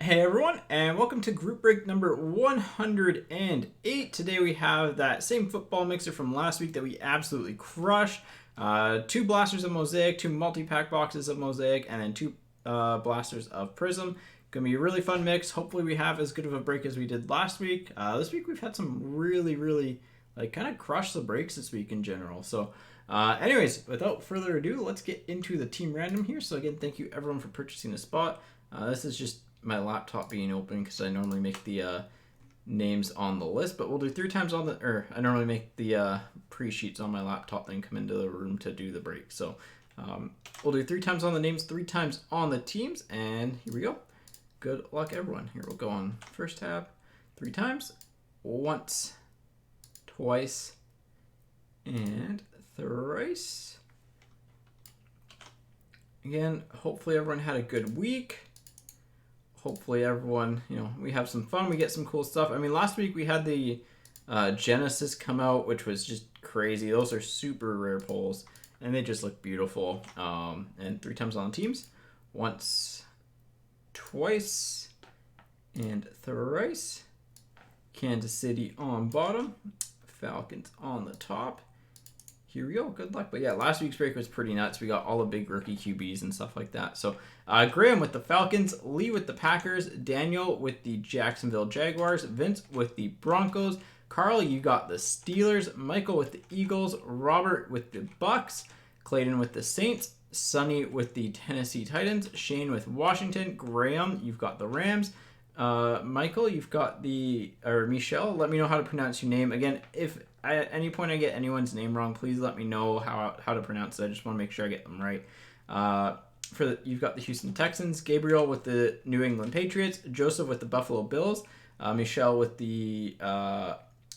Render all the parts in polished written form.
Hey everyone, and welcome to group break number 108. Today we have that same football mixer from last week that we absolutely crushed. Two blasters of Mosaic, two multi-pack boxes of Mosaic, and then two blasters of Prizm. Gonna be a really fun mix. Hopefully we have as good of a break as we did last week. This week we've had some really kind of crush the breaks this week in general. So anyways, without further ado, let's get into the team random here. So again, thank you everyone for purchasing the spot. This is just my laptop being open because I normally make the names on the list, but we'll do 3 times on the, I normally make the pre-sheets on my laptop, then come into the room to do the break. So we'll do 3 times on the names, 3 times on the teams, and here we go. Good luck, everyone. Here we'll go on first tab 3 times, once, twice, and thrice. Again, hopefully everyone had a good week. Hopefully everyone, we have some fun. We get some cool stuff. I mean, last week we had the Genesis come out, which was just crazy. Those are super rare pulls, and they just look beautiful. And 3 times on the teams. Once, twice, and thrice. Kansas City on bottom. Falcons on the top. Here we go. Good luck. But yeah, last week's break was pretty nuts. We got all the big rookie QBs and stuff like that. So Graham with the Falcons, Lee with the Packers, Daniel with the Jacksonville Jaguars, Vince with the Broncos, Carl, you got the Steelers, Michael with the Eagles, Robert with the Bucks, Clayton with the Saints, Sonny with the Tennessee Titans, Shane with Washington, Graham, you've got the Rams, Michael, you've got Michelle, let me know how to pronounce your name. Again, if at any point I get anyone's name wrong, please let me know how to pronounce it. I just want to make sure I get them right. You've got the Houston Texans, Gabriel with the New England Patriots, Joseph with the Buffalo Bills, Michelle with the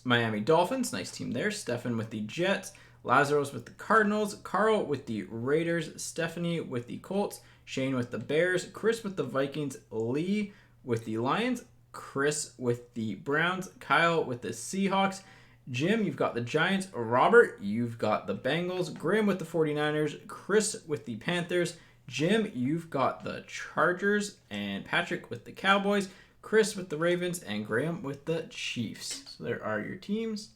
Miami Dolphins, nice team there, Stefan with the Jets, Lazarus with the Cardinals, Carl with the Raiders, Stephanie with the Colts, Shane with the Bears, Chris with the Vikings, Lee with the Lions, Chris with the Browns, Kyle with the Seahawks, Jim, you've got the Giants, Robert, you've got the Bengals, Graham with the 49ers, Chris with the Panthers, Jim, you've got the Chargers, and Patrick with the Cowboys, Chris with the Ravens, and Graham with the Chiefs. So there are your teams.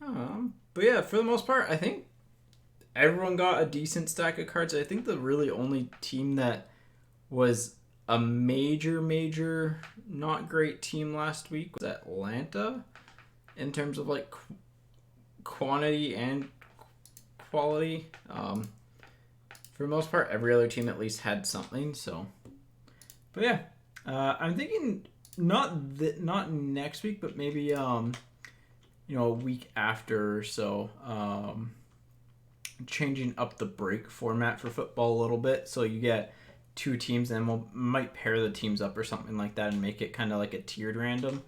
But yeah, for the most part, I think everyone got a decent stack of cards. I think the really only team that was a major not great team last week was Atlanta in terms of like quantity and quality. For the most part, every other team at least had something. So, but yeah, I'm thinking not next week, but maybe a week after or so. Changing up the break format for football a little bit, so you get 2 teams, and might pair the teams up or something like that, and make it kind of like a tiered random,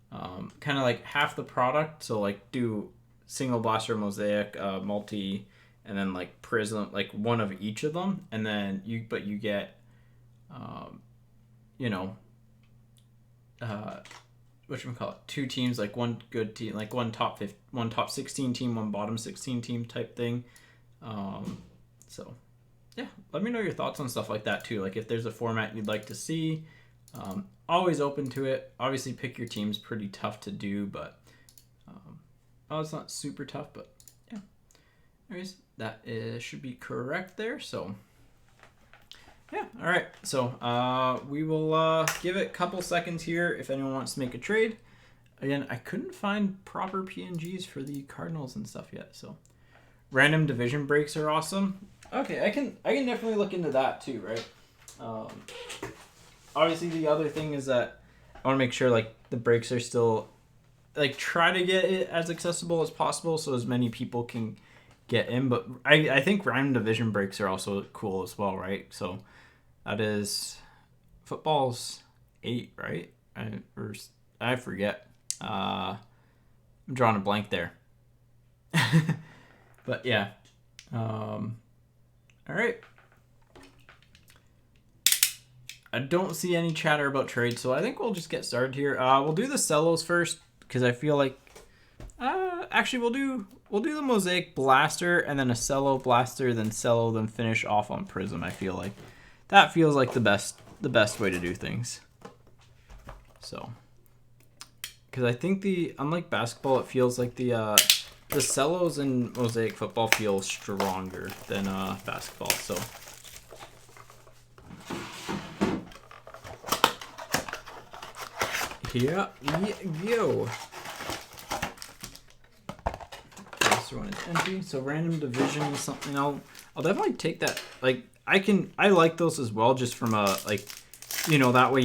kind of like half the product. So like do single blaster, Mosaic, multi, and then like Prizm, like one of each of them, and then you get, whatchamacallit, 2 teams, like one good team, like one top 16 team, one bottom 16 team type thing. So yeah, let me know your thoughts on stuff like that too. Like if there's a format you'd like to see, always open to it. Obviously pick your teams, pretty tough to do, but it's not super tough, but yeah. Anyways, that should be correct there. So yeah, all right. So we will give it a couple seconds here if anyone wants to make a trade. Again, I couldn't find proper PNGs for the Cardinals and stuff yet. So random division breaks are awesome. Okay, I can definitely look into that too, right? Obviously, the other thing is that I want to make sure like the breaks are still, like, try to get it as accessible as possible so as many people can get in. But I think random division breaks are also cool as well, right? So that is football's 8, right? I forget. I'm drawing a blank there. But yeah. All right. I don't see any chatter about trades, so I think we'll just get started here. We'll do the cellos first because I feel like actually, we'll do the Mosaic Blaster and then a Cello Blaster, then Cello, then finish off on Prizm. I feel like that feels like the best way to do things. So, because I think unlike basketball, it feels like the cellos in Mosaic football feel stronger than basketball. So. Here we go. Blaster one is empty. So random division is something I'll definitely take that. Like I like those as well, just from a that way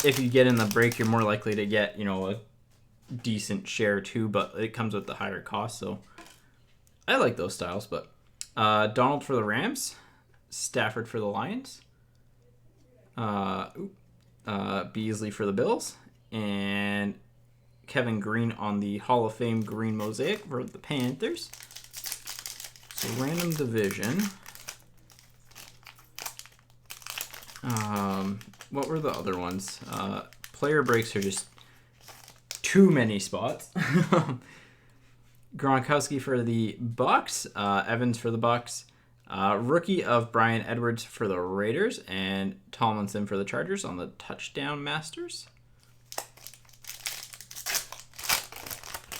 if you get in the break, you're more likely to get a decent share too, but it comes with the higher cost. So I like those styles. But Donald for the Rams, Stafford for the Lions, Beasley for the Bills, and Kevin Green on the Hall of Fame green Mosaic for the Panthers. So random division. What were the other ones? Player breaks are just too many spots. Gronkowski for the Bucks, Evans for the Bucks, rookie of Bryan Edwards for the Raiders, and Tomlinson for the Chargers on the Touchdown Masters.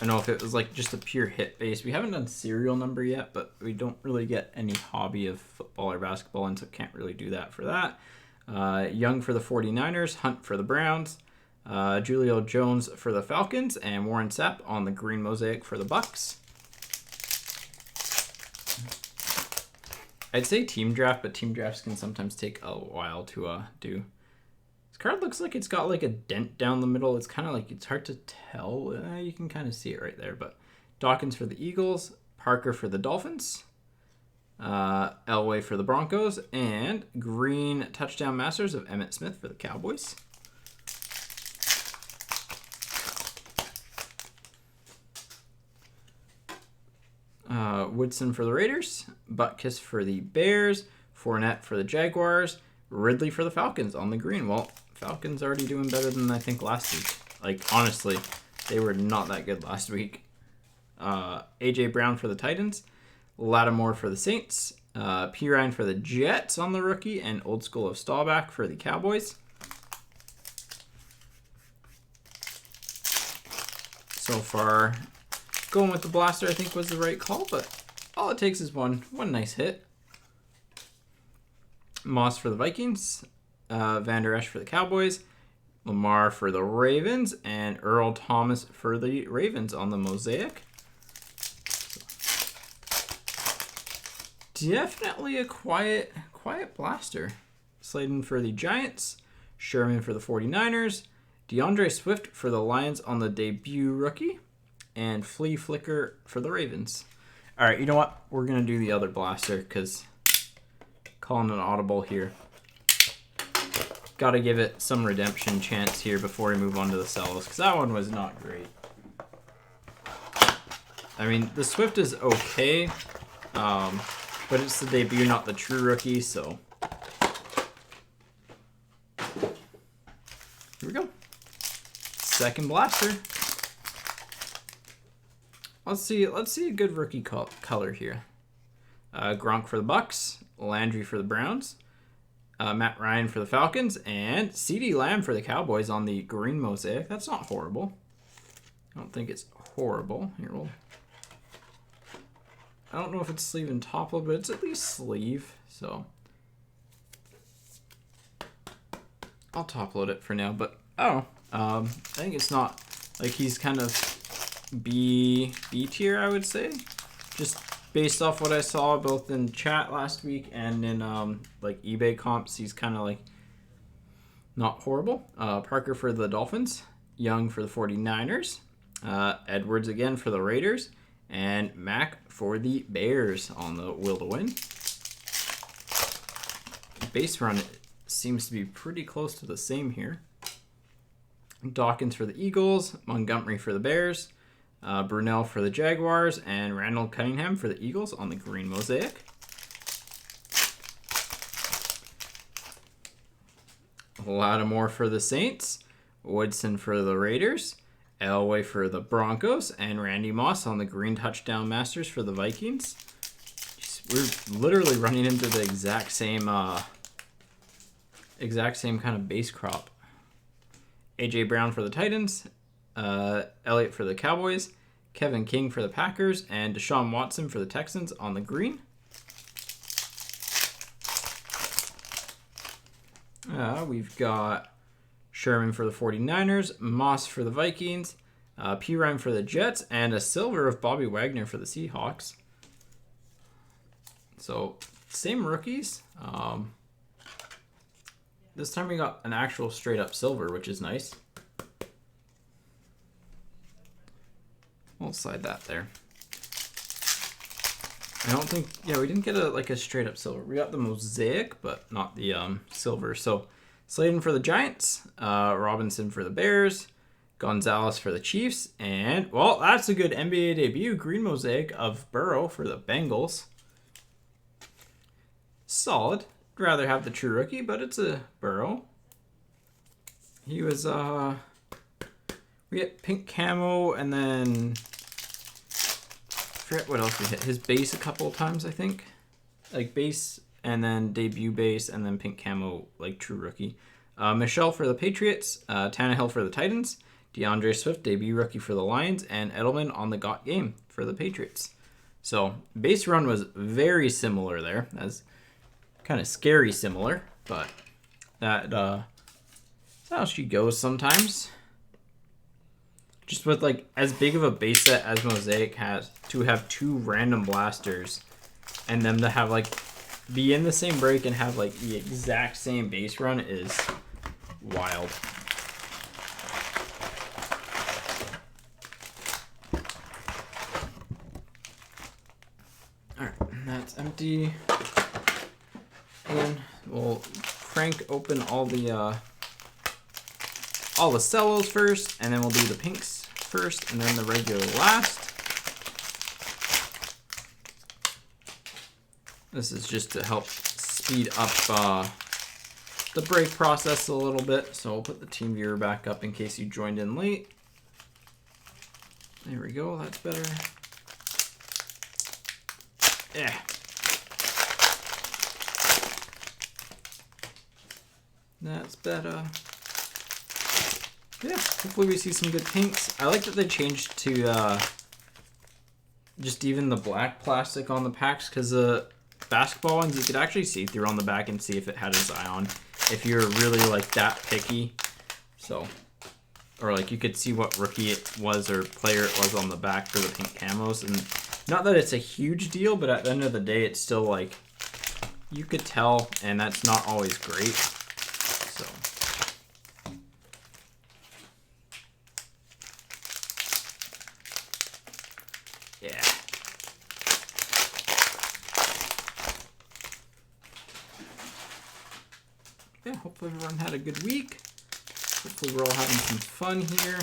I know if it was like just a pure hit base. We haven't done serial number yet, but we don't really get any hobby of football or basketball, and so can't really do that for that. Young for the 49ers, Hunt for the Browns, Julio Jones for the Falcons, and Warren Sapp on the green Mosaic for the Bucks. I'd say team draft, but team drafts can sometimes take a while to do. This card looks like it's got like a dent down the middle. It's kind of like, it's hard to tell. You can kind of see it right there. But Dawkins for the Eagles, Parker for the Dolphins, Elway for the Broncos, and green Touchdown Masters of Emmitt Smith for the Cowboys. Woodson for the Raiders, Butkus for the Bears, Fournette for the Jaguars, Ridley for the Falcons on the green. Well, Falcons already doing better than I think last week. Like, honestly, they were not that good last week. A.J. Brown for the Titans, Lattimore for the Saints, P. Ryan for the Jets on the rookie, and Old School of Staubach for the Cowboys. So far, going with the blaster I think was the right call, but all it takes is one nice hit. Moss for the Vikings, Van Der Esch for the Cowboys, Lamar for the Ravens, and Earl Thomas for the Ravens on the Mosaic. Definitely a quiet blaster. Sladen for the Giants, Sherman for the 49ers, DeAndre Swift for the Lions on the debut rookie, and Flea Flicker for the Ravens. All right, you know what? We're going to do the other blaster because calling an audible here. Got to give it some redemption chance here before we move on to the cellos because that one was not great. I mean, the Swift is okay, but it's the debut, not the true rookie, so here we go. Second blaster. Let's see a good rookie color here. Gronk for the Bucks, Landry for the Browns, Matt Ryan for the Falcons, and CeeDee Lamb for the Cowboys on the green Mosaic. That's not horrible. I don't think it's horrible. Here, I don't know if it's sleeve and top load, but it's at least sleeve. So I'll top load it for now. But I don't know. I think it's not like he's kind of B tier, I would say, just based off what I saw both in chat last week and in like eBay comps. He's kind of like not horrible. Parker for the Dolphins, Young for the 49ers, Edwards again for the Raiders, and Mack for the Bears on the will to win. Base run seems to be pretty close to the same here. Dawkins for the Eagles, Montgomery for the Bears, Brunell for the Jaguars, and Randall Cunningham for the Eagles on the green Mosaic. Lattimore for the Saints, Woodson for the Raiders, Elway for the Broncos, and Randy Moss on the Green Touchdown Masters for the Vikings. We're literally running into the exact same kind of base crop. AJ Brown for the Titans, Elliott for the Cowboys, Kevin King for the Packers, and Deshaun Watson for the Texans on the green. We've got Sherman for the 49ers, Moss for the Vikings, Pirine for the Jets, and a silver of Bobby Wagner for the Seahawks. So, same rookies. This time we got an actual straight up silver, which is nice. We'll slide that there. I don't think, yeah, we didn't get a straight up silver. We got the Mosaic, but not the silver. So, Slayton for the Giants, Robinson for the Bears, Gonzalez for the Chiefs, and, well, that's a good NBA debut. Green Mosaic of Burrow for the Bengals. Solid. Rather have the true rookie, but it's a Burrow. He was, we get pink camo, and then, I forget what else we hit. His base a couple of times, I think. Like base, and then debut base, and then pink camo, like true rookie. Michelle for the Patriots, Tannehill for the Titans, DeAndre Swift, debut rookie for the Lions, and Edelman on the Got Game for the Patriots. So, base run was very similar there, as kind of scary similar, but that's how she goes sometimes. Just with like as big of a base set as Mosaic has, to have two random blasters and them to have like be in the same break and have like the exact same base run is wild. Alright, that's empty. And we'll crank open all the cellos first, and then we'll do the pinks first, and then the regular last. This is just to help speed up the break process a little bit. So we'll put the team viewer back up in case you joined in late. There we go, that's better. Yeah. That's better. Yeah, hopefully we see some good pinks. I like that they changed to just even the black plastic on the packs, because the basketball ones you could actually see through on the back and see if it had a Zion, if you're really like that picky. So, or like you could see what rookie it was or player it was on the back for the pink camos. And not that it's a huge deal, but at the end of the day, it's still like you could tell, and that's not always great. So. Yeah. Yeah, hopefully everyone had a good week. Hopefully we're all having some fun here.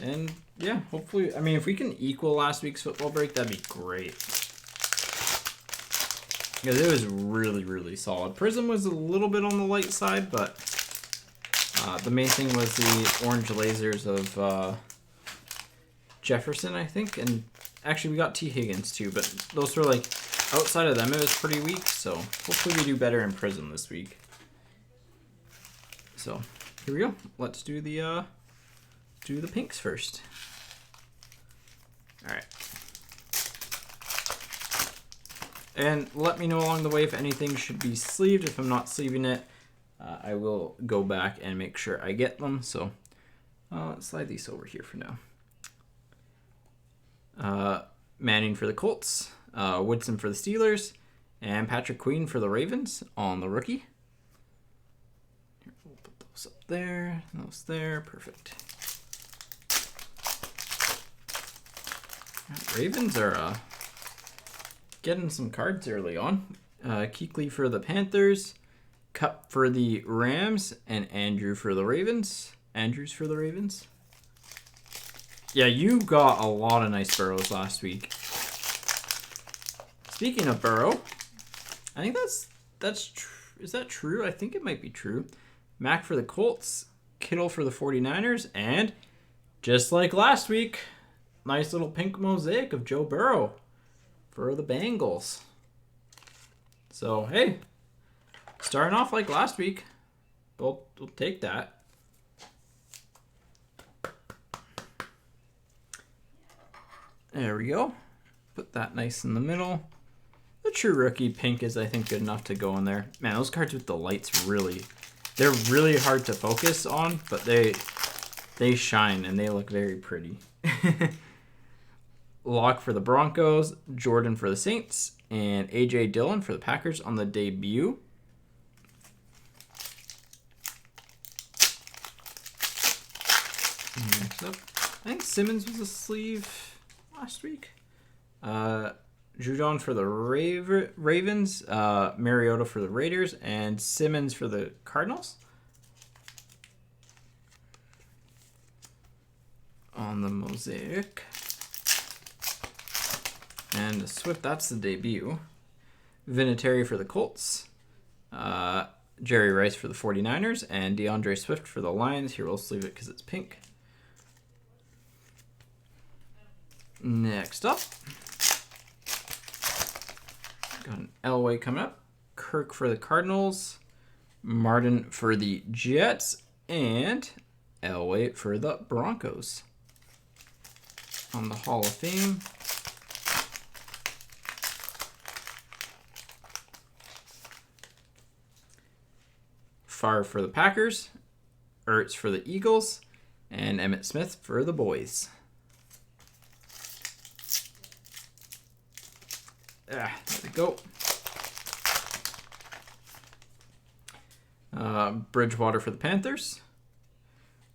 And yeah, hopefully, I mean, if we can equal last week's football break, that'd be great. Because it was really, really solid. Prizm was a little bit on the light side, but the main thing was the orange lasers of Jefferson, I think. And actually, we got T. Higgins too, but those were like, outside of them, it was pretty weak. So hopefully we do better in Prizm this week. So here we go. Let's do the pinks first. All right. And let me know along the way if anything should be sleeved. If I'm not sleeving it, I will go back and make sure I get them. So let's slide these over here for now. Manning for the Colts, Woodson for the Steelers, and Patrick Queen for the Ravens on the rookie. Here, we'll put those up there, those there, perfect. Ravens are getting some cards early on. Kuechly for the Panthers, Cup for the Rams, and Andrew for the Ravens. Andrews for the Ravens. Yeah, you got a lot of nice Burrows last week. Speaking of Burrow, I think that's true. Is that true? I think it might be true. Mack for the Colts, Kittle for the 49ers, and Just like last week, nice little pink mosaic of Joe Burrow for the Bengals. So, hey, starting off like last week. We'll take that. There we go. Put that nice in the middle. The true rookie pink is, I think, good enough to go in there. Man, those cards with the lights they're really hard to focus on, but they shine and they look very pretty. Locke for the Broncos, Jordan for the Saints, and A.J. Dillon for the Packers on the debut. Next up, I think Simmons was a sleeve last week. Judon for the Ravens, Mariota for the Raiders, and Simmons for the Cardinals. On the mosaic. And the Swift, that's the debut. Vinatieri for the Colts. Jerry Rice for the 49ers, and DeAndre Swift for the Lions. Here, we'll sleeve it because it's pink. Next up, got an Elway coming up. Kirk for the Cardinals. Martin for the Jets. And Elway for the Broncos. On the Hall of Fame. Favre for the Packers. Ertz for the Eagles. And Emmitt Smith for the Boys. There we go. Bridgewater for the Panthers.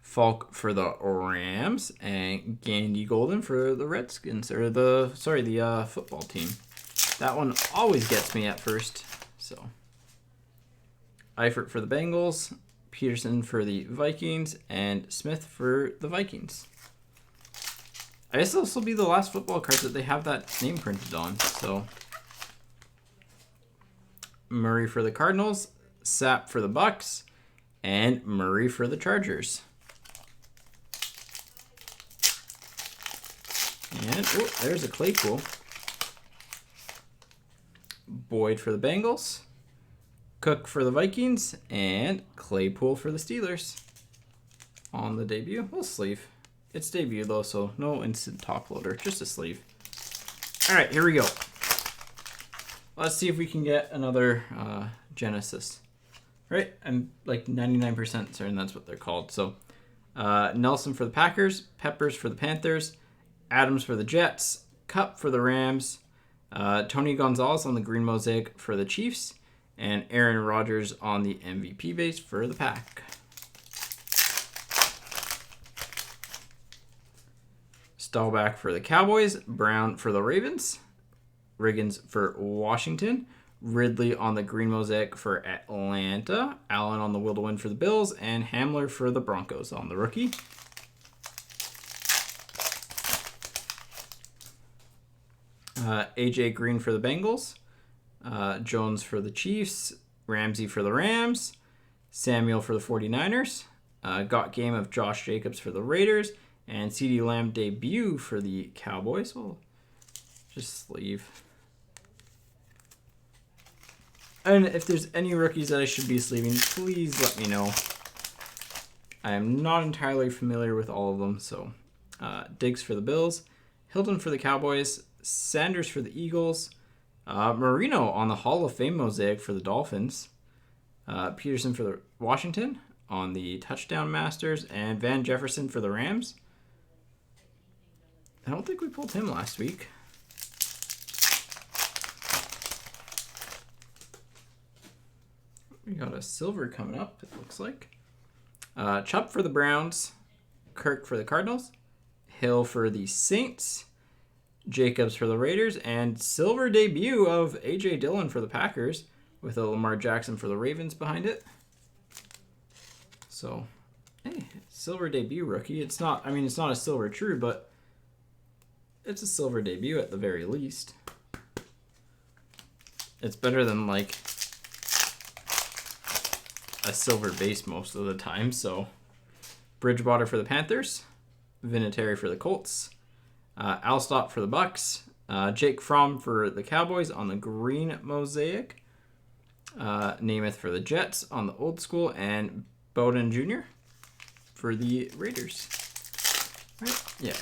Falk for the Rams. And Gandy Golden for the Redskins. Or the football team. That one always gets me at first. So, Eifert for the Bengals. Peterson for the Vikings. And Smith for the Vikings. I guess this will be the last football cards that they have that name printed on. So, Murray for the Cardinals, Sapp for the Bucks, and Murray for the Chargers. And there's a Claypool. Boyd for the Bengals, Cook for the Vikings, and Claypool for the Steelers. On the debut, we'll sleeve. It's debut though, so no instant top loader, just a sleeve. All right, here we go. Let's see if we can get another Genesis. Right? I'm like 99% certain that's what they're called. So, Nelson for the Packers, Peppers for the Panthers, Adams for the Jets, Cup for the Rams, Tony Gonzalez on the green mosaic for the Chiefs, and Aaron Rodgers on the MVP base for the Pack. Staubach for the Cowboys, Brown for the Ravens, Riggins for Washington, Ridley on the green mosaic for Atlanta, Allen on the will to win for the Bills, and Hamler for the Broncos on the rookie. AJ Green for the Bengals, Jones for the Chiefs, Ramsey for the Rams, Samuel for the 49ers, got game of Josh Jacobs for the Raiders, and CeeDee Lamb debut for the Cowboys. We'll just sleeve. And if there's any rookies that I should be sleeving, please let me know. I am not entirely familiar with all of them. So, Diggs for the Bills, Hilton for the Cowboys, Sanders for the Eagles, Marino on the Hall of Fame mosaic for the Dolphins, Peterson for the Washington on the Touchdown Masters, and Van Jefferson for the Rams. I don't think we pulled him last week. We got a silver coming up, it looks like. Chubb for the Browns, Kirk for the Cardinals, Hill for the Saints, Jacobs for the Raiders, and silver debut of A.J. Dillon for the Packers with a Lamar Jackson for the Ravens behind it. So, hey, silver debut rookie. It's not a silver true, but it's a silver debut at the very least. It's better than like a silver base most of the time. So, Bridgewater for the Panthers, Vinatieri for the Colts. Alstott for the Bucks. Jake Fromm for the Cowboys on the green Mosaic. Namath for the Jets on the old school. And Bowden Jr. for the Raiders. Right? Yeah.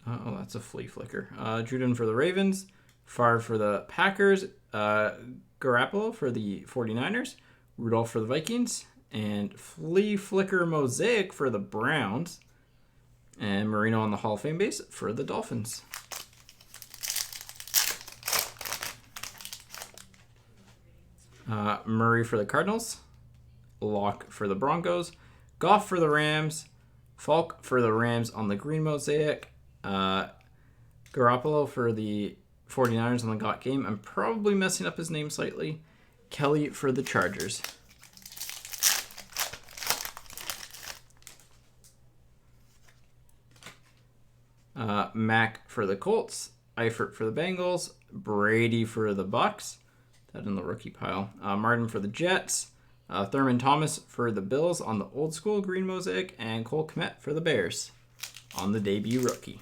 Oh, that's a flea flicker. Juden for the Ravens. Favre for the Packers. Garoppolo for the 49ers. Rudolph for the Vikings. And flea flicker Mosaic for the Browns. And Marino on the Hall of Fame base for the Dolphins. Murray for the Cardinals. Locke for the Broncos. Goff for the Rams. Falk for the Rams on the green Mosaic. Garoppolo for the 49ers on the GOT game. I'm probably messing up his name slightly. Kelly for the Chargers. Mack for the Colts. Eifert for the Bengals. Brady for the Bucks. That in the rookie pile. Martin for the Jets. Thurman Thomas for the Bills on the old school green Mosaic. And Cole Kmet for the Bears on the debut rookie.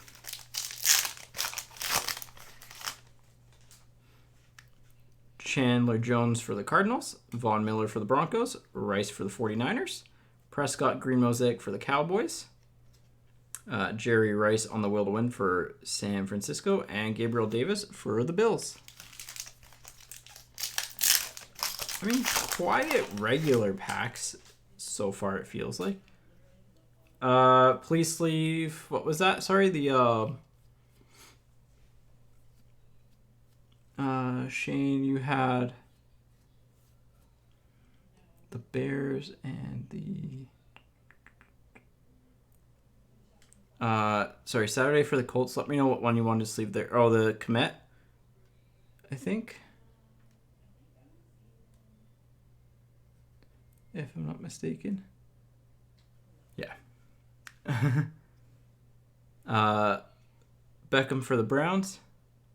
Chandler Jones for the Cardinals. Von Miller for the Broncos. Rice for the 49ers. Prescott green Mosaic for the Cowboys. Jerry Rice on the will to win for San Francisco. And Gabriel Davis for the Bills. I mean, quiet regular packs so far, it feels like. Please sleeve. What was that? Sorry, the Shane, you had the Bears and the sorry, Saturday for the Colts. Let me know what one you wanted to sleeve there. Oh, the Kmet, I think. If I'm not mistaken. Yeah. Beckham for the Browns.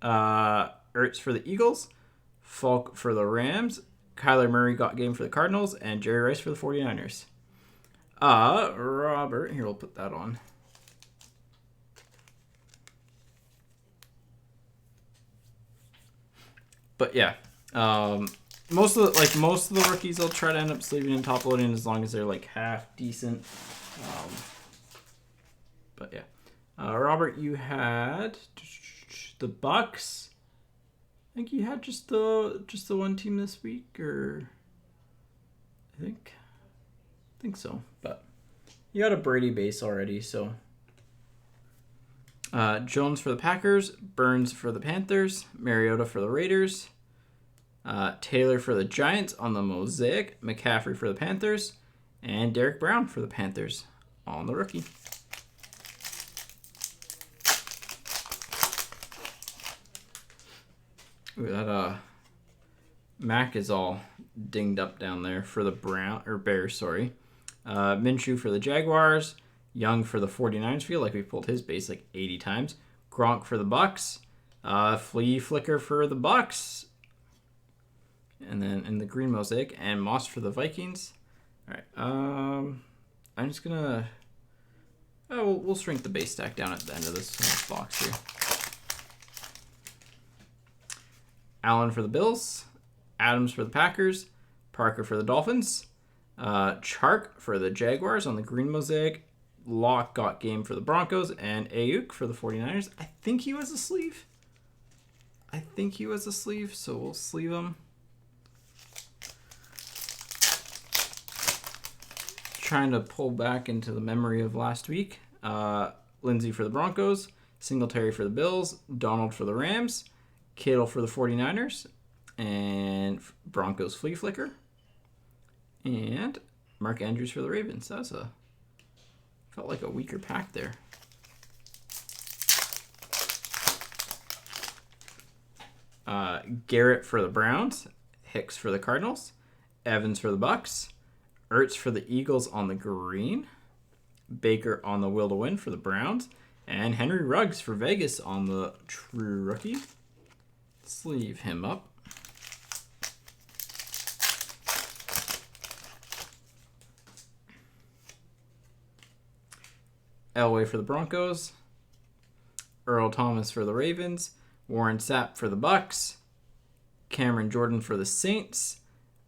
Ertz for the Eagles. Falk for the Rams. Kyler Murray got game for the Cardinals. And Jerry Rice for the 49ers. Robert. Here, we'll put that on. But yeah. Most of the rookies I'll try to end up sleeving and top loading as long as they're like half decent. But yeah. Robert, you had the Bucks. I think you had just the one team this week, or I think so. But you got a Brady base already, so Jones for the Packers, Burns for the Panthers, Mariota for the Raiders. Taylor for the Giants on the Mosaic, McCaffrey for the Panthers, and Derek Brown for the Panthers on the rookie. Ooh, that Mac is all dinged up down there for the Bears, sorry. Minshew for the Jaguars, Young for the 49ers. Feel like we pulled his base like 80 times. Gronk for the Bucks, Flea Flicker for the Bucks. And then in the green Mosaic, and Moss for the Vikings. All right. I'm just gonna. Oh, we'll shrink the base stack down at the end of this box here. Allen for the Bills, Adams for the Packers, Parker for the Dolphins, Chark for the Jaguars on the green Mosaic. Locke got game for the Broncos, and Ayuk for the 49ers. I think he was a sleeve. So we'll sleeve him. Trying to pull back into the memory of last week. Lindsey for the Broncos, Singletary for the Bills, Donald for the Rams, Kittle for the 49ers, and Broncos Flea Flicker, and Mark Andrews for the Ravens. That was felt like a weaker pack there. Garrett for the Browns, Hicks for the Cardinals, Evans for the Bucks, Ertz for the Eagles on the green, Baker on the will to win for the Browns, and Henry Ruggs for Vegas on the true rookie. Sleeve him up. Elway for the Broncos. Earl Thomas for the Ravens. Warren Sapp for the Bucks. Cameron Jordan for the Saints.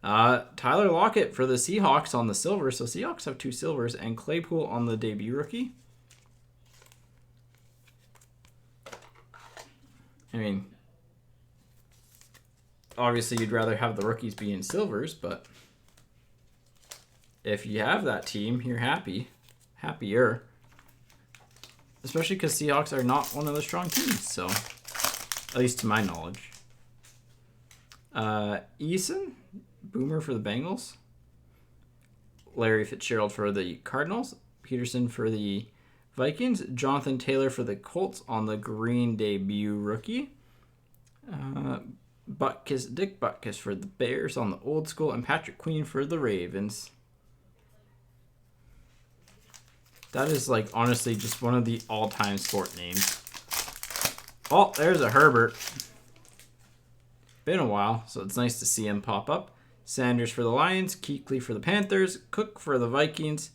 Tyler Lockett for the Seahawks on the silver. So Seahawks have 2 silvers. And Claypool on the debut rookie. I mean, obviously you'd rather have the rookies be in silvers, but if you have that team, you're happier. Especially because Seahawks are not one of the strong teams, so at least to my knowledge. Eason, Boomer for the Bengals. Larry Fitzgerald for the Cardinals. Peterson for the Vikings. Jonathan Taylor for the Colts on the green debut rookie. Dick Butkus for the Bears on the old school. And Patrick Queen for the Ravens. That is, like, honestly just one of the all-time sport names. Oh, there's a Herbert. Been a while, so it's nice to see him pop up. Sanders for the Lions. Kuechly for the Panthers. Cook for the Vikings.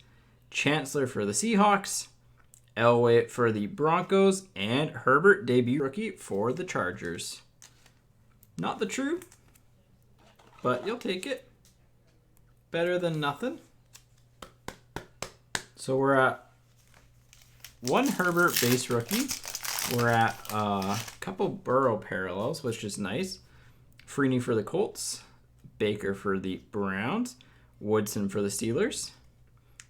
Chancellor for the Seahawks. Elway for the Broncos. And Herbert, debut rookie for the Chargers. Not the truth, but you'll take it. Better than nothing. So we're at 1 Herbert base rookie. We're at a couple Burrow parallels, which is nice. Freeney for the Colts. Baker for the Browns. Woodson for the Steelers.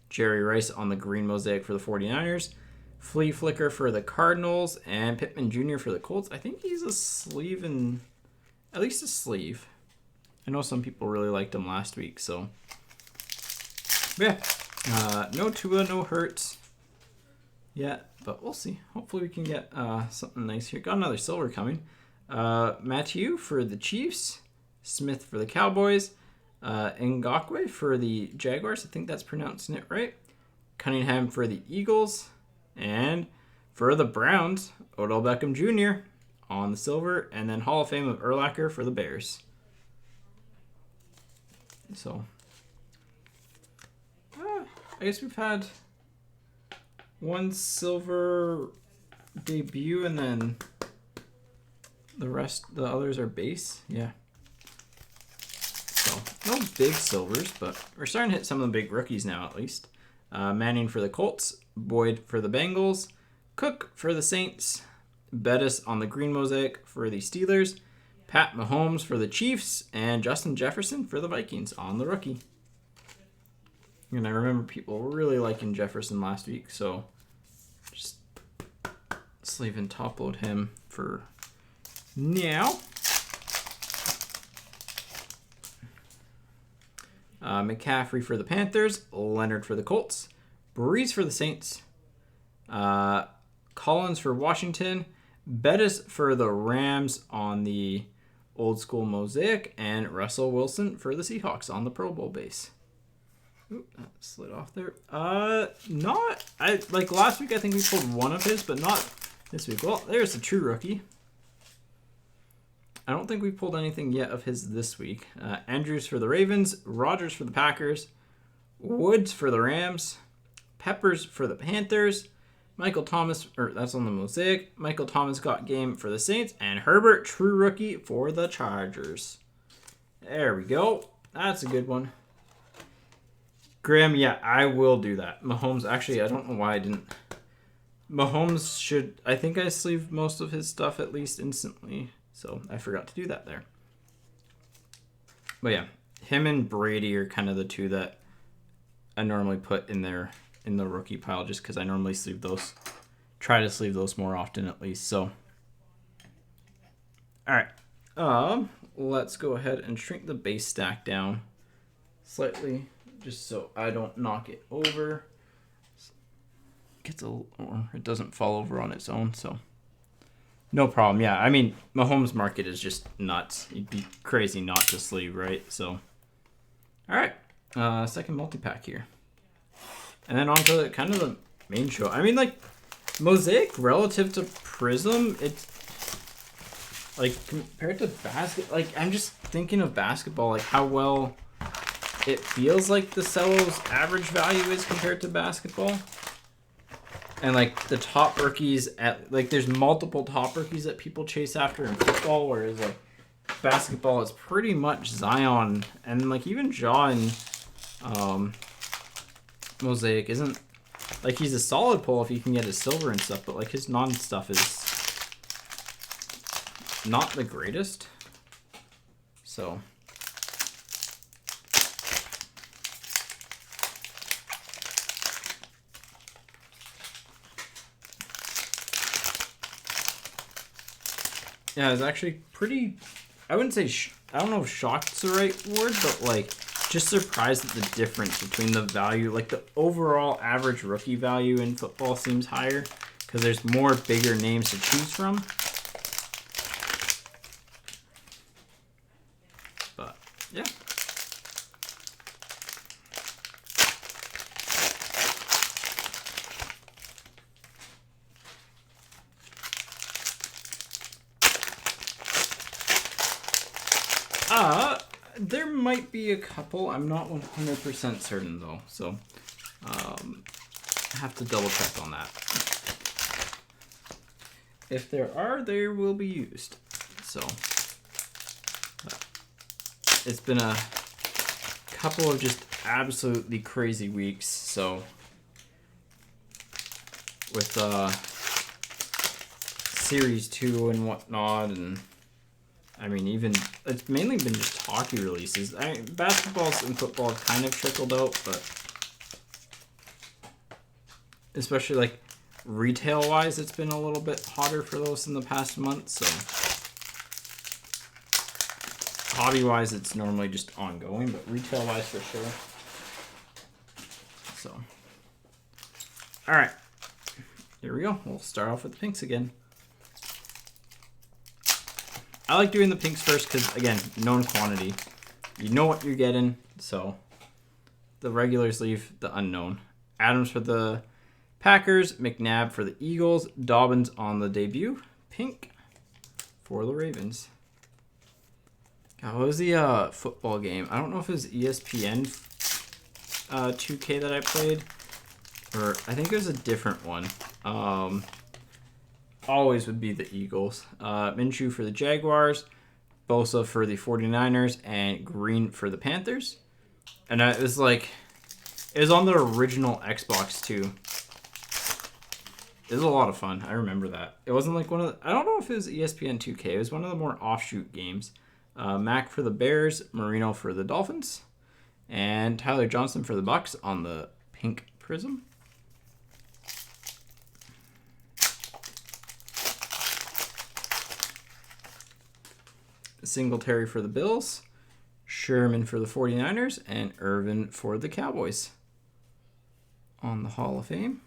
Jerry Rice on the green mosaic for the 49ers. Flea Flicker for the Cardinals. And Pittman Jr. for the Colts. I think he's a sleeve and at least a sleeve. I know some people really liked him last week, so yeah. No Tua, no Hurts yet, but we'll see. Hopefully we can get something nice here. Got another silver coming. Mathieu for the Chiefs. Smith for the Cowboys. Ngakwe for the Jaguars. I think that's pronouncing it right. Cunningham for the Eagles. And for the Browns, Odell Beckham Jr. on the silver. And then Hall of Fame of Urlacher for the Bears. So I guess we've had 1 silver debut and then the others are base. Yeah. So no big silvers, but we're starting to hit some of the big rookies now at least. Manning for the Colts, Boyd for the Bengals, Cook for the Saints, Bettis on the green mosaic for the Steelers, Pat Mahomes for the Chiefs, and Justin Jefferson for the Vikings on the rookie. And I remember people really liking Jefferson last week, so just sleeve and top load him for now. McCaffrey for the Panthers, Leonard for the Colts, Breeze for the Saints, Collins for Washington, Bettis for the Rams on the old school mosaic, and Russell Wilson for the Seahawks on the Pro Bowl base. Oop, that slid off there. Like last week I think we pulled one of his, but not this week. Well, there's the true rookie. I don't think we pulled anything yet of his this week. Andrews for the Ravens, Rodgers for the Packers, Woods for the Rams, Peppers for the Panthers, Michael Thomas, that's on the mosaic. Michael Thomas got game for the Saints, and Herbert, true rookie for the Chargers. There we go. That's a good one. Graham, yeah, I will do that. Mahomes, actually, I don't know why I didn't. Mahomes should, I think I sleeved most of his stuff at least instantly, so I forgot to do that there. But yeah, him and Brady are kind of the two that I normally put in there in the rookie pile just because I normally sleeve those. Try to sleeve those more often at least, so. Alright, let's go ahead and shrink the base stack down slightly, just so I don't knock it over. Or it doesn't fall over on its own, so no problem. Yeah, I mean, Mahomes' market is just nuts. You'd be crazy not to sleeve, right? So, all right, second multi-pack here. And then on to kind of the main show. I mean, like, Mosaic relative to Prizm, it's like compared to like I'm just thinking of basketball, like how well it feels like the Cello's average value is compared to basketball. And like the top rookies at like there's multiple top rookies that people chase after in football, whereas like basketball is pretty much Zion and like even John Mosaic isn't like he's a solid pull if he can get his silver and stuff, but like his non stuff is not the greatest. So yeah, it's actually pretty. I wouldn't say. I don't know if shocked's the right word, but like just surprised at the difference between the value. Like the overall average rookie value in football seems higher because there's more bigger names to choose from. But yeah. There might be a couple. I'm not 100% certain though, so I have to double check on that. If there are, they will be used. So it's been a couple of just absolutely crazy weeks. So with Series 2 and whatnot, and I mean, even it's mainly been just hockey releases. Basketball and football have kind of trickled out, but especially like retail-wise, it's been a little bit hotter for those in the past month. So hobby-wise, it's normally just ongoing, but retail-wise for sure. So, all right, here we go. We'll start off with the pinks again. I like doing the pinks first because, again, known quantity. You know what you're getting, so the regulars leave the unknown. Adams for the Packers, McNabb for the Eagles, Dobbins on the debut, pink for the Ravens. God, what was the football game? I don't know if it was ESPN 2K that I played, or I think it was a different one. Always would be the Eagles. Minshew for the Jaguars, Bosa for the 49ers, and Green for the Panthers. And it was like, it was on the original Xbox too. It was a lot of fun. I remember that. It wasn't like one of the, I don't know if it was ESPN 2K. It was one of the more offshoot games. Mac for the Bears, Marino for the Dolphins, and Tyler Johnson for the Bucks on the pink Prizm. Singletary for the Bills, Sherman for the 49ers, and Irvin for the Cowboys on the Hall of Fame.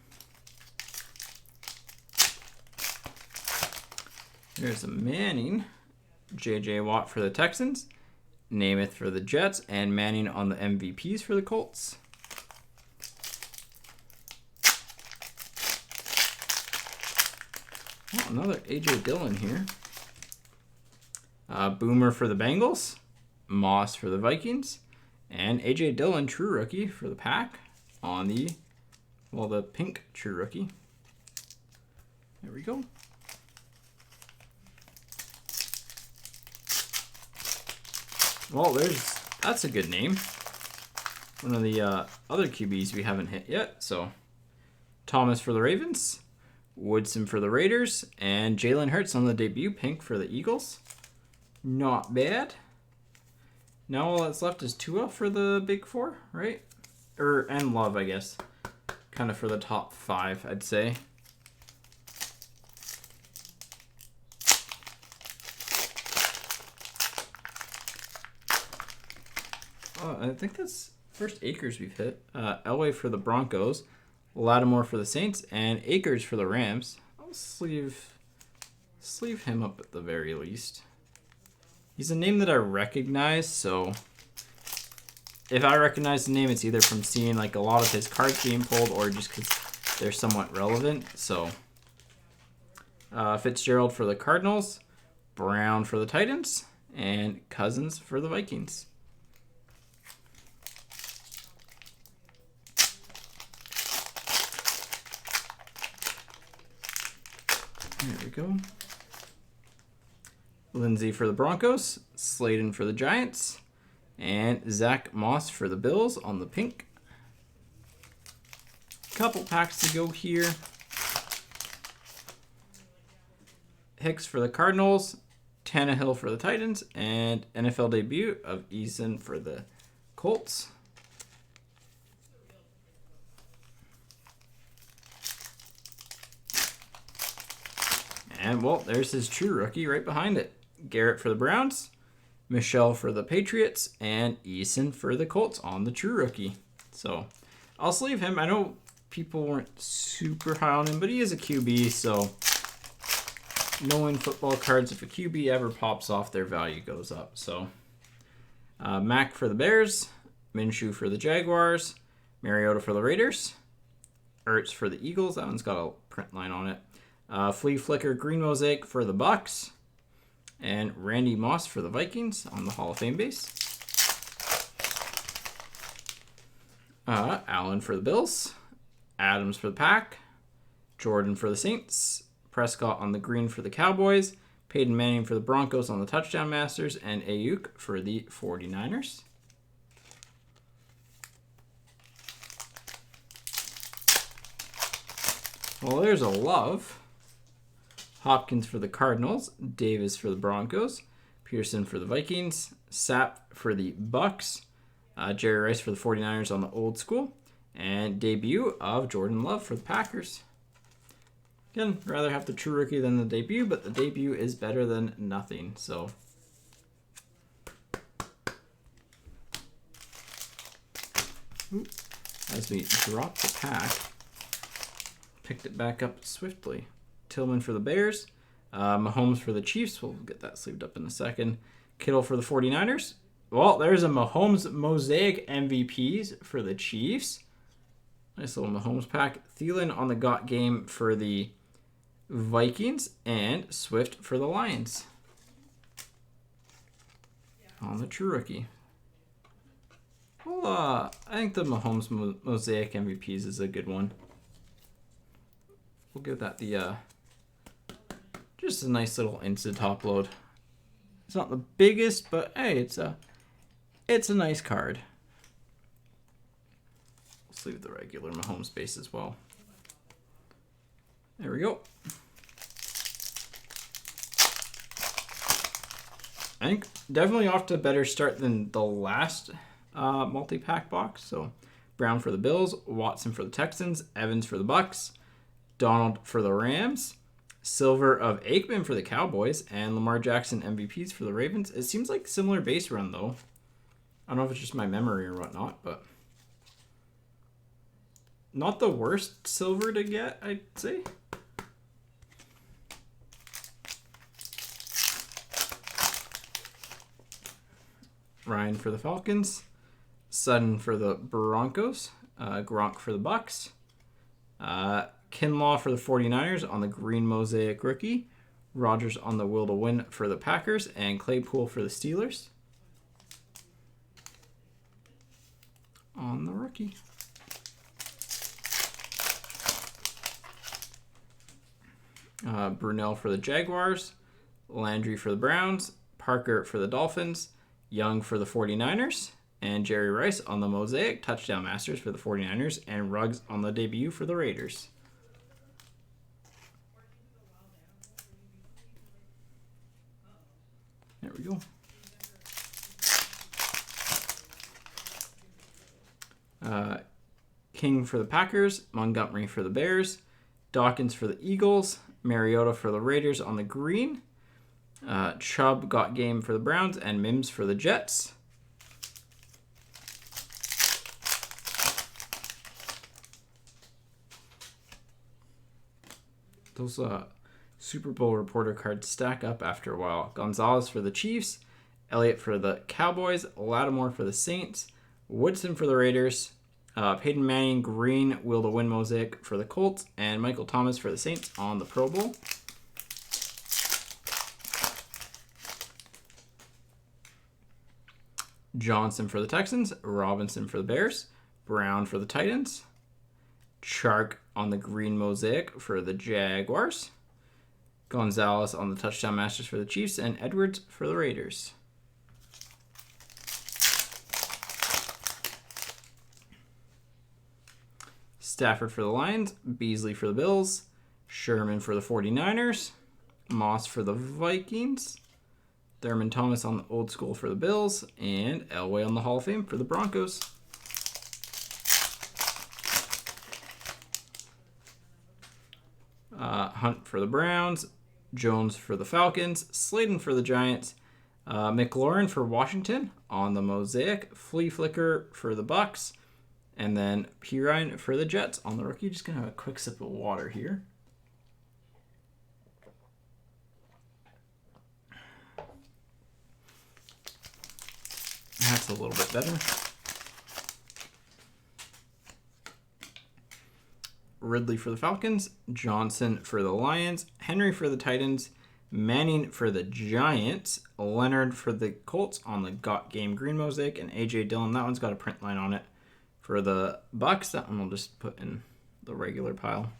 There's a Manning, J.J. Watt for the Texans, Namath for the Jets, and Manning on the MVPs for the Colts. Oh, another A.J. Dillon here. Boomer for the Bengals, Moss for the Vikings, and A.J. Dillon, true rookie for the Pack on the, well, the pink true rookie. There we go. Well, that's a good name. One of the other QBs we haven't hit yet. So, Thomas for the Ravens, Woodson for the Raiders, and Jalen Hurts on the debut pink for the Eagles. Not bad. Now all that's left is Tua for the big four, right? And Love, I guess. Kind of for the top 5, I'd say. Oh, I think that's first Akers we've hit. Elway for the Broncos, Lattimore for the Saints, and Akers for the Rams. I'll sleeve him up at the very least. He's a name that I recognize, so if I recognize the name, it's either from seeing like a lot of his cards being pulled or just because they're somewhat relevant. So Fitzgerald for the Cardinals, Brown for the Titans, and Cousins for the Vikings. There we go. Lindsey for the Broncos, Slayton for the Giants, and Zach Moss for the Bills on the pink. Couple packs to go here. Hicks for the Cardinals, Tannehill for the Titans, and NFL debut of Eason for the Colts. And, well, there's his true rookie right behind it. Garrett for the Browns, Michelle for the Patriots, and Eason for the Colts on the true rookie. So, I'll sleeve him. I know people weren't super high on him, but he is a QB, so knowing football cards, if a QB ever pops off, their value goes up. So, Mack for the Bears, Minshew for the Jaguars, Mariota for the Raiders, Ertz for the Eagles. That one's got a print line on it. Flea Flicker Green Mosaic for the Bucks, and Randy Moss for the Vikings on the Hall of Fame base. Allen for the Bills, Adams for the Pack, Jordan for the Saints, Prescott on the green for the Cowboys, Peyton Manning for the Broncos on the Touchdown Masters, and Ayuk for the 49ers. Well, there's a love. Hopkins for the Cardinals, Davis for the Broncos, Pearson for the Vikings, Sapp for the Bucks, Jerry Rice for the 49ers on the old school, and debut of Jordan Love for the Packers. Again, rather have the true rookie than the debut, but the debut is better than nothing. So, as we drop the pack, picked it back up swiftly. Tillman for the Bears, Mahomes for the Chiefs. We'll get that sleeved up in a second. Kittle for the 49ers. Well, there's a Mahomes Mosaic MVPs for the Chiefs. Nice little Mahomes pack. Thielen on the got game for the Vikings, and Swift for the Lions on the true rookie. Well, I think the Mahomes Mosaic MVPs is a good one. We'll give that the just a nice little instant top load. It's not the biggest, but hey, it's a nice card. We'll sleeve the regular Mahomes base as well. There we go. I think definitely off to a better start than the last multi-pack box. So Brown for the Bills, Watson for the Texans, Evans for the Bucks, Donald for the Rams, Silver of Aikman for the Cowboys, and Lamar Jackson MVPs for the Ravens. It seems like similar base run though. I don't know if it's just my memory or whatnot, but not the worst silver to get, I'd say. Ryan for the Falcons, Sutton for the Broncos, Gronk for the Bucks, Kinlaw for the 49ers on the green Mosaic rookie, Rodgers on the will to win for the Packers, and Claypool for the Steelers on the rookie. Brunell for the Jaguars, Landry for the Browns, Parker for the Dolphins, Young for the 49ers, and Jerry Rice on the Mosaic Touchdown Masters for the 49ers, and Ruggs on the debut for the Raiders. There we go. King for the Packers, Montgomery for the Bears, Dawkins for the Eagles, Mariota for the Raiders on the green, Chubb got game for the Browns, and Mims for the Jets. Those Super Bowl reporter cards stack up after a while. Gonzalez for the Chiefs, Elliott for the Cowboys, Lattimore for the Saints, Woodson for the Raiders, Peyton Manning green will to win Mosaic for the Colts, and Michael Thomas for the Saints on the Pro Bowl. Johnson for the Texans, Robinson for the Bears, Brown for the Titans, Chark on the green Mosaic for the Jaguars, Gonzalez on the touchdown masters for the Chiefs, and Edwards for the Raiders. Stafford for the Lions, Beasley for the Bills, Sherman for the 49ers, Moss for the Vikings, Thurman Thomas on the old school for the Bills, and Elway on the Hall of Fame for the Broncos. Hunt for the Browns, Jones for the Falcons, Slayton for the Giants, McLaurin for Washington on the Mosaic, Flea Flicker for the Bucks, and then Pirine for the Jets on the rookie. Just going to have a quick sip of water here. That's a little bit better. Ridley for the Falcons, Johnson for the Lions, Henry for the Titans, Manning for the Giants, Leonard for the Colts on the Got Game Green Mosaic, and A.J. Dillon. That one's got a print line on it. For the Bucks, that one we'll just put in the regular pile.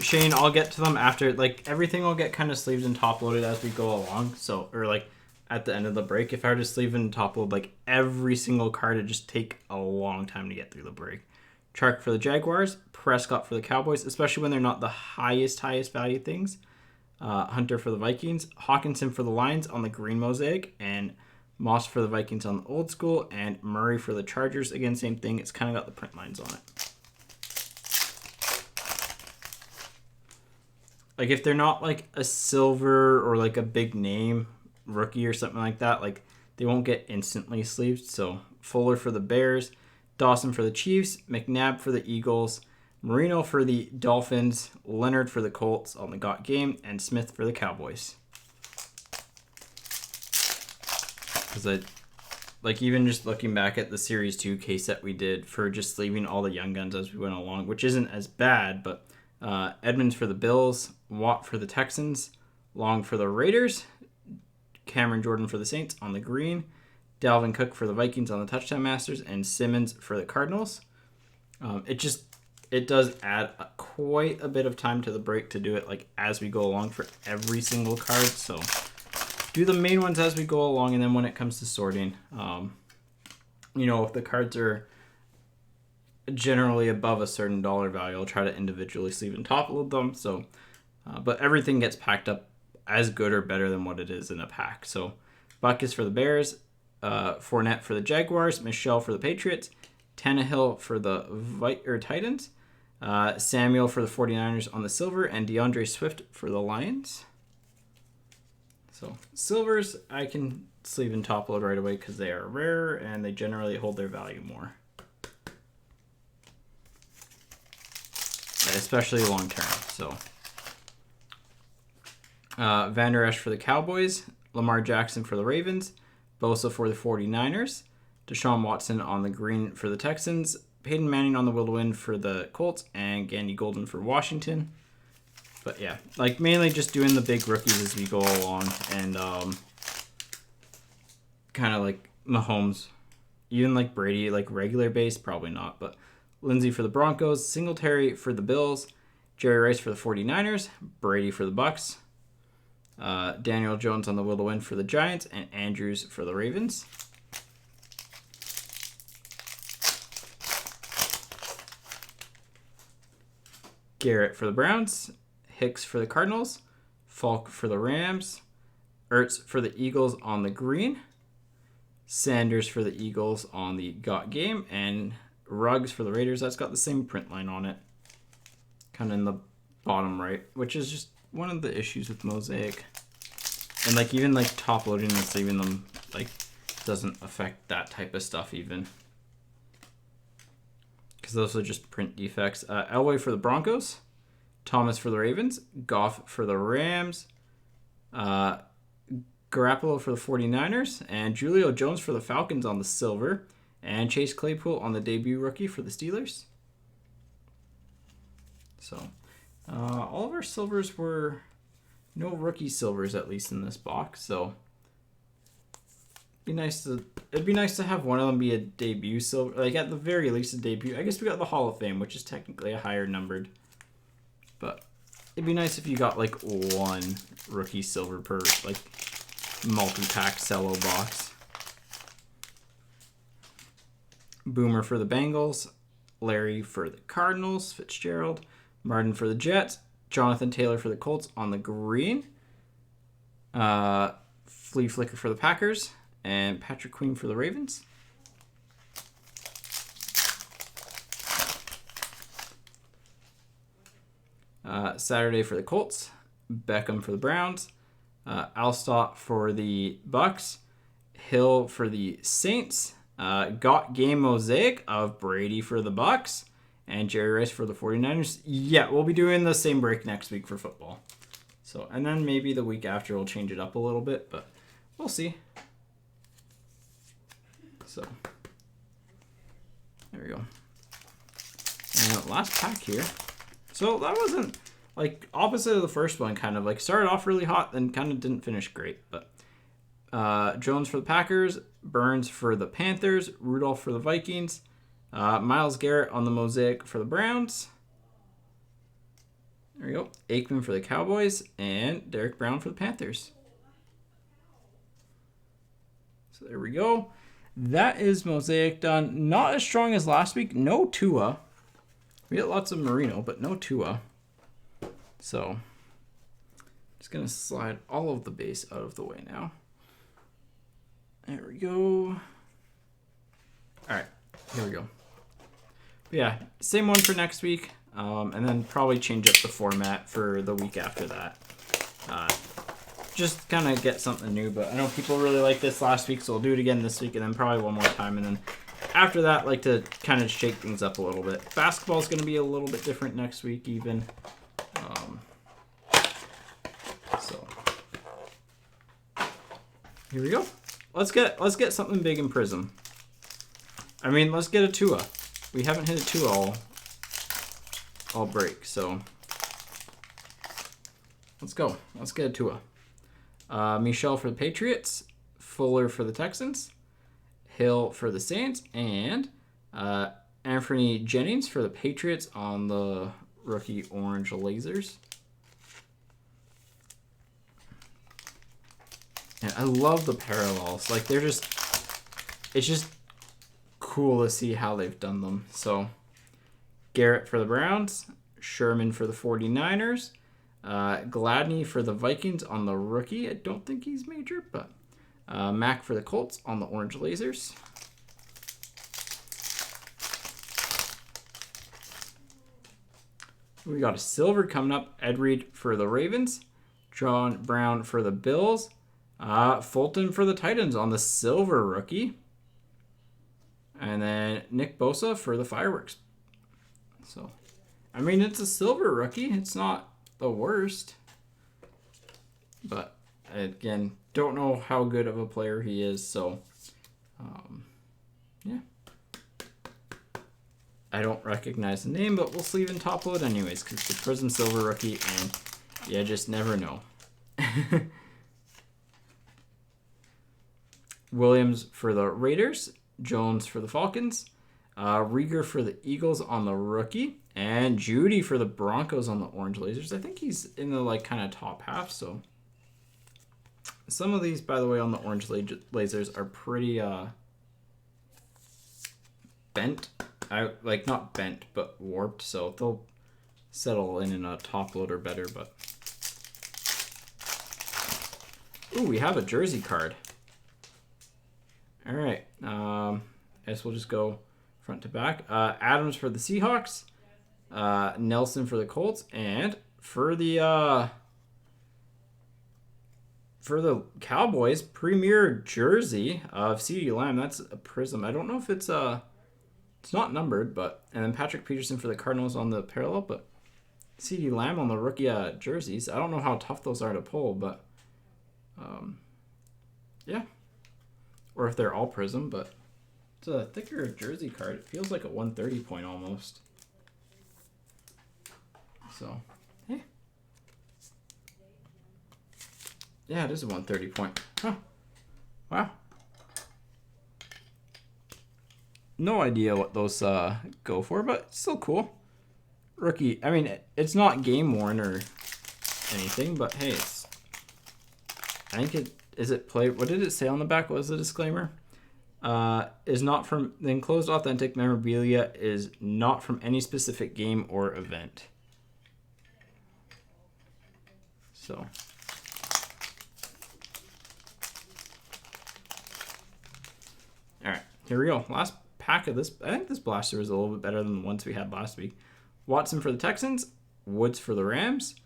Shane, I'll get to them after. Like, everything will get kind of sleeved and top loaded as we go along. So, or like at the end of the break, if I were to sleeve and top load like every single card, it'd just take a long time to get through the break. Chark for the Jaguars, Prescott for the Cowboys, especially when they're not the highest value things. Hunter for the Vikings, Hawkinson for the Lions on the green Mosaic, and Moss for the Vikings on the old school, and Murray for the Chargers. Again, same thing. It's kind of got the print lines on it. Like, if they're not like a silver or like a big name rookie or something like that, like they won't get instantly sleeved. So Fuller for the Bears, Dawson for the Chiefs, McNabb for the Eagles, Marino for the Dolphins, Leonard for the Colts on the Got Game, and Smith for the Cowboys. Because like even just looking back at the Series 2 case that we did for just leaving all the young guns as we went along, which isn't as bad, but Edmonds for the Bills, Watt for the Texans, Long for the Raiders, Cameron Jordan for the Saints on the green, Dalvin Cook for the Vikings on the touchdown masters, and Simmons for the Cardinals. It does add quite a bit of time to the break to do it like as we go along for every single card. So do the main ones as we go along, and then when it comes to sorting, if the cards are generally above a certain dollar value, I'll try to individually sleeve and top load them. So, but everything gets packed up as good or better than what it is in a pack. So, Buck is for the Bears, Fournette for the Jaguars, Michelle for the Patriots, Tannehill for the Titans, Samuel for the 49ers on the silver, and DeAndre Swift for the Lions. So, silvers I can sleeve and top load right away because they are rare and they generally hold their value more. Especially long term. So, Van Der Esch for the Cowboys, Lamar Jackson for the Ravens, Bosa for the 49ers, Deshaun Watson on the green for the Texans, Peyton Manning on the whirlwind for the Colts, and Gandy Golden for Washington. But yeah, like mainly just doing the big rookies as we go along, and kind of like Mahomes, even like Brady, like regular base, probably not, but Lindsey for the Broncos, Singletary for the Bills, Jerry Rice for the 49ers, Brady for the Bucks, Daniel Jones on the will to win for the Giants, and Andrews for the Ravens. Garrett for the Browns, Hicks for the Cardinals, Falk for the Rams, Ertz for the Eagles on the green, Sanders for the Eagles on the Got Game, and Ruggs for the Raiders. That's got the same print line on it, kind of in the bottom right, which is just one of the issues with Mosaic. And like even like top loading and saving them like doesn't affect that type of stuff even, because those are just print defects. Elway for the Broncos, Thomas for the Ravens, Goff for the Rams, Garoppolo for the 49ers, and Julio Jones for the Falcons on the silver, and Chase Claypool on the debut rookie for the Steelers. So, all of our silvers were no rookie silvers, at least in this box. So, it'd be nice to have one of them be a debut silver, like at the very least a debut. I guess we got the Hall of Fame, which is technically a higher numbered But it'd be nice if you got like one rookie silver per like multi-pack cello box. Boomer for the Bengals, Larry for the Cardinals, Fitzgerald, Martin for the Jets, Jonathan Taylor for the Colts on the green, Flea Flicker for the Packers, and Patrick Queen for the Ravens. Saturday for the Colts, Beckham for the Browns, Alstott for the Bucks, Hill for the Saints, got game Mosaic of Brady for the Bucks, and Jerry Rice for the 49ers. Yeah, we'll be doing the same break next week for football. So, and then maybe the week after we'll change it up a little bit, but we'll see. So, there we go. And last pack here. So that wasn't like opposite of the first one, kind of like started off really hot, then kind of didn't finish great. But Jones for the Packers, Burns for the Panthers, Rudolph for the Vikings, Myles Garrett on the Mosaic for the Browns. There we go. Aikman for the Cowboys, and Derek Brown for the Panthers. So there we go. That is Mosaic done. Not as strong as last week. No Tua. We get lots of Marino, but no Tua. So, just going to slide all of the base out of the way now. There we go. All right, here we go. But yeah, same one for next week, and then probably change up the format for the week after that. Just kind of get something new, but I know people really like this last week, so we'll do it again this week, and then probably one more time, and then after that, like to kind of shake things up a little bit. Basketball is going to be a little bit different next week, even. So here we go. Let's get something big in Prizm. I mean, let's get a Tua. We haven't hit a Tua all break, so let's go. Let's get a Tua. Michelle for the Patriots, Fuller for the Texans, Hill for the Saints, and Anthony Jennings for the Patriots on the rookie orange lasers. And I love the parallels. Like, they're just, it's just cool to see how they've done them. So, Garrett for the Browns, Sherman for the 49ers, Gladney for the Vikings on the rookie. I don't think he's major, but Mack for the Colts on the orange lasers. We got a silver coming up. Ed Reed for the Ravens, John Brown for the Bills, Fulton for the Titans on the silver rookie, and then Nick Bosa for the Fireworks. So, I mean, it's a silver rookie. It's not the worst, but again, don't know how good of a player he is. So, yeah. I don't recognize the name, but we'll sleeve and top load anyways, because it's the Prizm silver rookie, and you just never know. Williams for the Raiders, Jones for the Falcons, Rieger for the Eagles on the rookie, and Judy for the Broncos on the orange lasers. I think he's in the like kind of top half. So some of these, by the way, on the orange lasers are pretty bent. Like not bent, but warped. So they'll settle in a top loader better. But ooh, we have a jersey card. All right. I guess we'll just go front to back. Adams for the Seahawks, Nelson for the Colts, and for the Cowboys, premier jersey of CeeDee Lamb. That's a Prizm. I don't know if it's not numbered, but and then Patrick Peterson for the Cardinals on the parallel, but CeeDee Lamb on the rookie jerseys. I don't know how tough those are to pull, but yeah. Or if they're all Prizm, but it's a thicker jersey card. It feels like a 130 point almost. So, hey. Yeah, it is a 130 point. Huh. Wow. No idea what those go for, but still cool. rookie. I mean, it's not game worn or anything, but hey, I think it is it play. What did it say on the back? What was the disclaimer? Is not from the enclosed authentic memorabilia is not from any specific game or event. So. All right, here we go. Last pack of this. I think this blaster is a little bit better than the ones we had last week. Watson for the Texans, Woods for the Rams,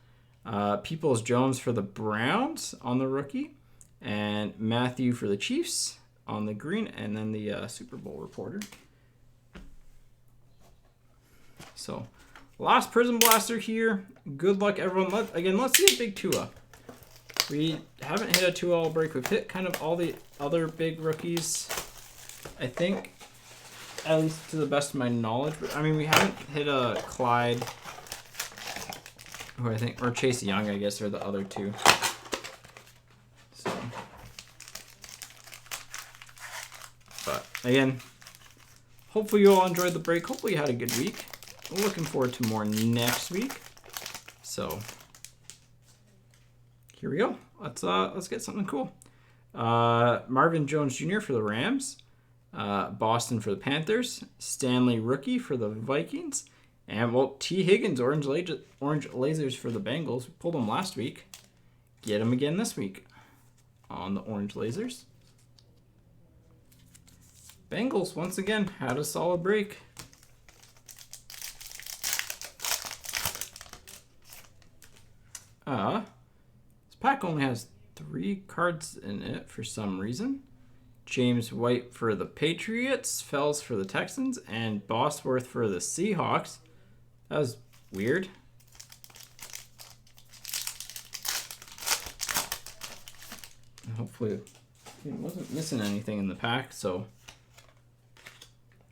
Peoples-Jones for the Browns on the rookie, and Matthew for the Chiefs on the green, and then the Super Bowl reporter. So, last Prizm blaster here. Good luck, everyone. Let's see a big Tua. We haven't hit a 2L break. We've hit kind of all the other big rookies, I think, at least to the best of my knowledge. But I mean, we haven't hit a Clyde, who I think, or Chase Young, I guess, are the other two. So, but again, hopefully you all enjoyed the break. Hopefully you had a good week. We're looking forward to more next week. So here we go. Let's get something cool. Marvin Jones Jr. for the Rams. Boston for the Panthers, Stanley rookie for the Vikings, and well, T. Higgins orange lasers for the Bengals. We pulled them last week. Get them again this week on the orange lasers. Bengals once again had a solid break. This pack only has 3 cards in it for some reason. James White for the Patriots, Fells for the Texans, and Bosworth for the Seahawks. That was weird. Hopefully it wasn't missing anything in the pack. So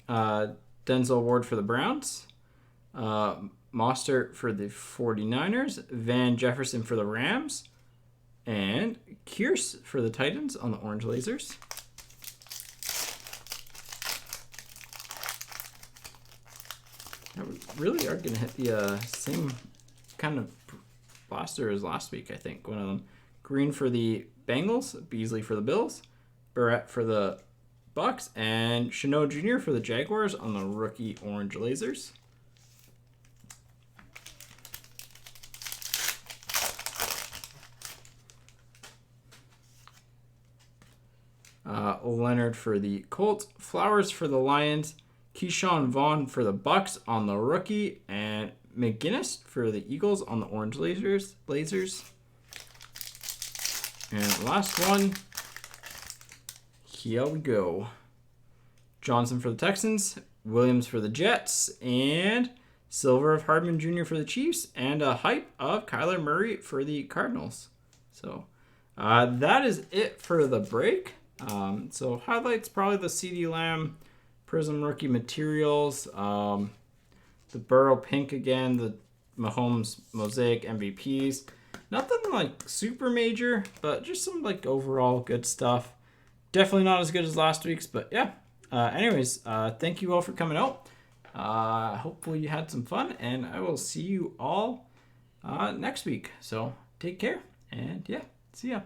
Denzel Ward for the Browns, Mostert for the 49ers, Van Jefferson for the Rams, and Kearse for the Titans on the orange lasers. We really are going to hit the same kind of blaster as last week, I think. One of them. Green for the Bengals, Beasley for the Bills, Barrett for the Bucks, and Chanot Jr. for the Jaguars on the rookie orange lasers. Leonard for the Colts, Flowers for the Lions, Keyshawn Vaughn for the Bucks on the rookie, and McGinnis for the Eagles on the orange lasers. And last one, here we go. Johnson for the Texans, Williams for the Jets, and silver of Hardman Jr. for the Chiefs, and a hype of Kyler Murray for the Cardinals. So that is it for the break. So highlights, probably the CD Lamb Prizm rookie materials, the Burrow pink again, the Mahomes Mosaic MVPs. Nothing like super major, but just some like overall good stuff. Definitely not as good as last week's, but yeah. Anyways, thank you all for coming out. Hopefully you had some fun, and I will see you all next week. So take care, and yeah, see ya.